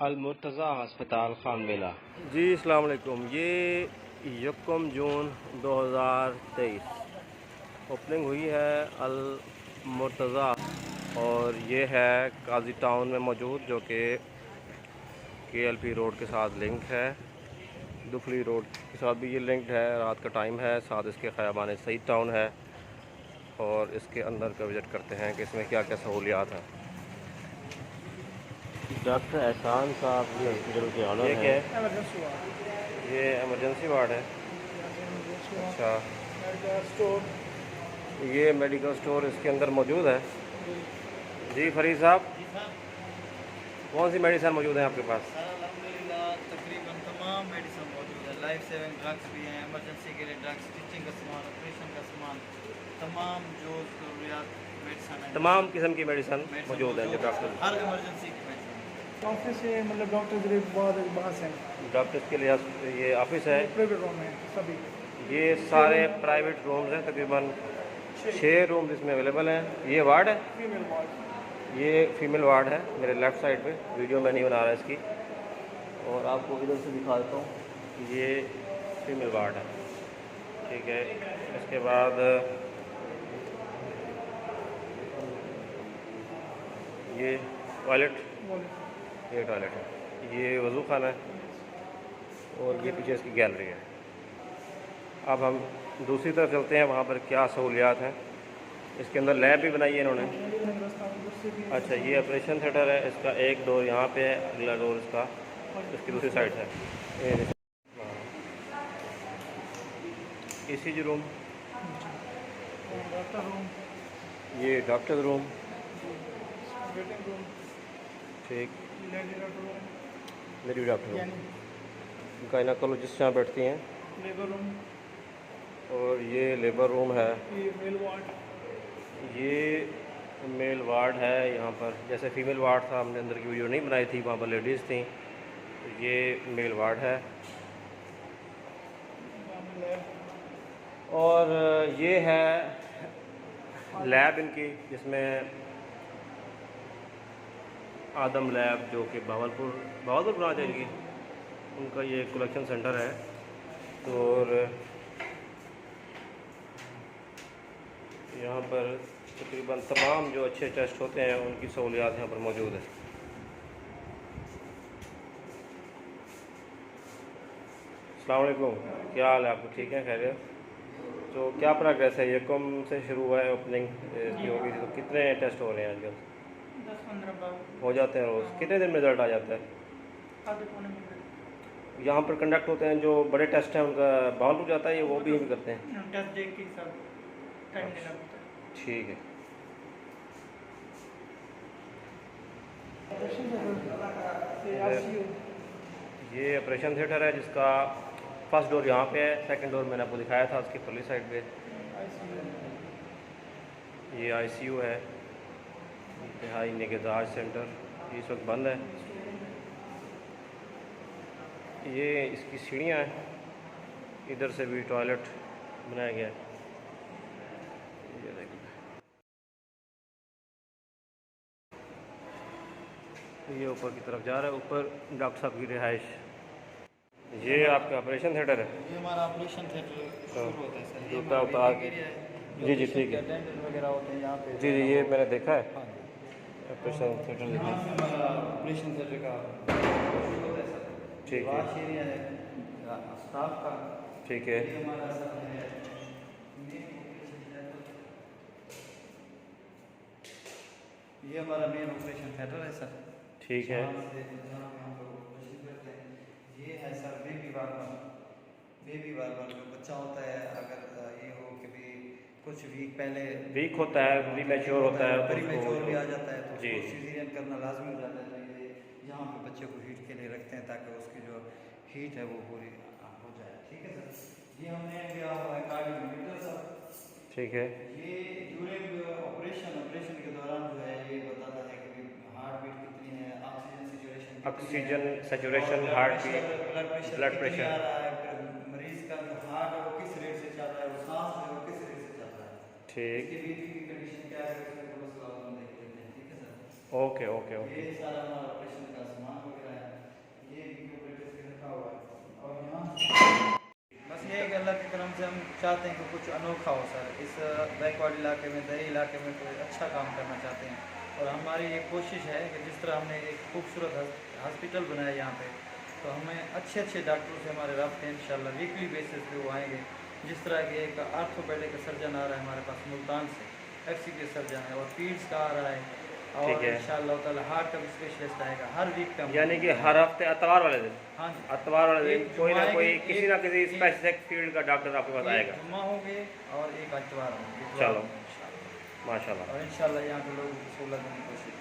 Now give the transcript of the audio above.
अल-मुर्तज़ा अस्पताल खान मेला। जी अस्सलाम वालेकुम। ये 1 जून 2023 ओपनिंग हुई है अल-मुर्तज़ा और ये है काजी टाउन में मौजूद, जो कि KLP रोड के साथ लिंक है। दुफली रोड के साथ भी ये लिंक्ड है। रात का टाइम है, साथ इसके ख़याबान सईद टाउन है और इसके अंदर का विज़िट करते हैं कि इसमें क्या क्या सहूलियात हैं। डॉक्टर एहसान साहब ये हॉस्पिटल के ऑनर ये हैं। क्या है? Emergency ward. ये एमरजेंसी वार्ड है। अच्छा, मेडिकल स्टोर। ये मेडिकल स्टोर इसके अंदर मौजूद है। जी फरीद साहब, कौन सी मेडिसिन मौजूद है आपके पास? सर अल्हम्दुलिल्लाह तकरीबन तमाम मेडिसिन मौजूद है। लाइफ सेविंग ड्रग्स भी हैं, इमरजेंसी के लिए ड्रग्स, स्टिचिंग का सामान, ऑपरेशन का सामान, तमाम जो ज़रूरियात मेडिसिन है, तमाम किस्म की मेडिसिन मौजूद है जो डॉक्टर हर इमरजेंसी की मेडिसिन। ऑफिस से मतलब डॉक्टर के लिए बहुत बाहर हैं। डॉक्टर्स के लिए ये ऑफिस है। प्राइवेट रूम है सभी। ये सारे प्राइवेट रूम्स हैं, तकरीबन 6 रूम्स इसमें अवेलेबल हैं। ये वार्ड है, फीमेल वार्ड। ये फीमेल वार्ड है मेरे लेफ़्ट साइड पे। वीडियो मैं नहीं बना रहा इसकी, और आपको इधर से दिखा देता हूँ। ये फीमेल वार्ड है, ठीक है। इसके बाद ये टॉयलेट, ये टॉयलेट है, ये वज़ू खाना है और ये पीछे इसकी गैलरी है। अब हम दूसरी तरफ चलते हैं, वहाँ पर क्या सहूलियात हैं। इसके अंदर लैब भी बनाई है इन्होंने। अच्छा, ये ऑपरेशन थिएटर है। इसका एक डोर यहाँ पे है, अगला डोर इसका इसकी दूसरी साइड है। ECG रूम, डॉक्टर रूम, ये डॉक्टर रूम, वेटिंग रूम, ठीक, लेडी डॉक्टर रूम, मेरी डॉक्टर रूम, यानी गायनाकोलॉजिस्ट यहाँ बैठती हैं। लेबर रूम, और ये लेबर रूम है। ये मेल वार्ड, ये मेल वार्ड है। यहाँ पर जैसे फीमेल वार्ड था, हमने अंदर की वीडियो नहीं बनाई थी, वहाँ पर लेडीज़ थी। तो ये मेल वार्ड है। लैब, और ये है लैब इनकी, जिसमें आदम लैब, जो कि बहावलपुर ब्रांच है इनकी, उनका ये कलेक्शन सेंटर है। और यहाँ पर तकरीबन तमाम जो अच्छे टेस्ट होते हैं उनकी सहूलियात यहाँ पर मौजूद है। अस्सलाम वालेकुम, क्या हाल है आपको? ठीक है, खैरियत? तो क्या प्रोग्रेस है? ये कम से शुरू हुआ है ओपनिंग इसकी होगी, तो कितने टेस्ट हो रहे हैं आजकल? 10-15 बार हो जाते हैं रोज़? कितने दिन में रिजल्ट आ जाता है? आधे पौने घंटे। यहाँ पर कंडक्ट होते हैं जो बड़े टेस्ट हैं, उनका बहावलपुर जाता है, ये वो भी यहीं करते हैं? टेस्ट देख के सब टाइम देना पड़ता है। ठीक है। ये ऑपरेशन थिएटर है, जिसका फर्स्ट डोर यहाँ पे है, सेकंड डोर मैंने आपको दिखाया था उसकी पुलिस साइड पे। ये ICU है, इंतहाई निगहदाश्त सेंटर, ये इस वक्त बंद है। ये इसकी सीढ़ियाँ हैं, इधर से भी टॉयलेट बनाया गया है। ये देखिए, ये ऊपर की तरफ जा रहा है, ऊपर डॉक्टर साहब की रिहाइश। ये आपका ऑपरेशन थिएटर है। ये हमारा ऑपरेशन थिएटर शुरू होता है सर। ये जूता हमारा उतार, waiting area है। जी जी ठीक है। डेंटल वगैरह होते हैं यहाँ पे। जी जी, ये मैंने देखा है हाँ जी। ऑपरेशन थिएटर देखा। यहाँ से हमारा ऑपरेशन थिएटर का शुरू होता है सर। ठीक है, वॉश एरिया है स्टाफ का। ठीक है। ये हमारा सर है ये हमारा मेन ऑपरेशन थिएटर है सर। ठीक है, जहाँ पे हम लोग ऑपरेशन करते हैं। ये है सर बेबी वार्बर। बेबी वार्बर जो बच्चा होता है, अगर ये हो कि भी कुछ वीक पहले वीक होता है, प्रीमैच्योर होता है, तो प्रीमैच्योर भी आ उसको जाता है, तो जी उसको सीजरियन करना लाजमी हो जाता है। तो ये यहाँ पे बच्चे को हीट के लिए रखते हैं ताकि उसकी जो हीट है वो पूरी हो जाए। ठीक है सर। ये हमने लिया हुआ है कार्डियोमीटर सर। ठीक है। ये ड्यूरिंग ऑपरेशन के दौरान जो है ये बताता है कि हार्ट बीट कितनी है, oxygen saturation, heart beat, blood pressure. आ रहा है, फिर मरीज का जो हार्ट है वो किस रेट से चल रहा है, वो सांस है वो किस रेट से चल रहा है, ठीक, इसकी बीपी की कंडीशन क्या है, उसमें थोड़ा सा हम देख लेते हैं। ठीक है सर। Okay okay okay. ये सारा हमारा ऑपरेशन का सामान वगैरह है। चाहते हैं कि कुछ अनोखा हो सर, इस बैकवर्ड इलाके में, दही इलाके में कोई अच्छा काम करना चाहते हैं। और हमारी ये कोशिश है कि जिस तरह हमने एक खूबसूरत हॉस्पिटल बनाया यहाँ पे, तो हमें अच्छे अच्छे डॉक्टरों से हमारे रब्ते हैं इंशाल्लाह, वीकली बेसिस पे वो आएंगे। जिस तरह के एक आर्थोपेडिक सर्जन आ रहा है हमारे पास मुल्तान से, FCP सर्जन है, और पीड्स का आ रहा है, और ठीक है। इंशाल्लाह ताला हार्ट का भी स्पेशलिस्ट आएगा हर वीक का। यानी कि हर हफ्ते इतवार वाले दिन, हाँ जी, इतवार वाले दिन एक कोई ना जुम्मा कोई एक- किसी ना किसी एक- स्पेसिफिक फील्ड का डॉक्टर आपके पास एक आएगा। जुम्मा होंगे और एक इतवार होंगे। चलो। इंशाल्लाह। माशाल्लाह। और इंशाल्लाह यहाँ के लोगों की सहूलत देने की कोशिश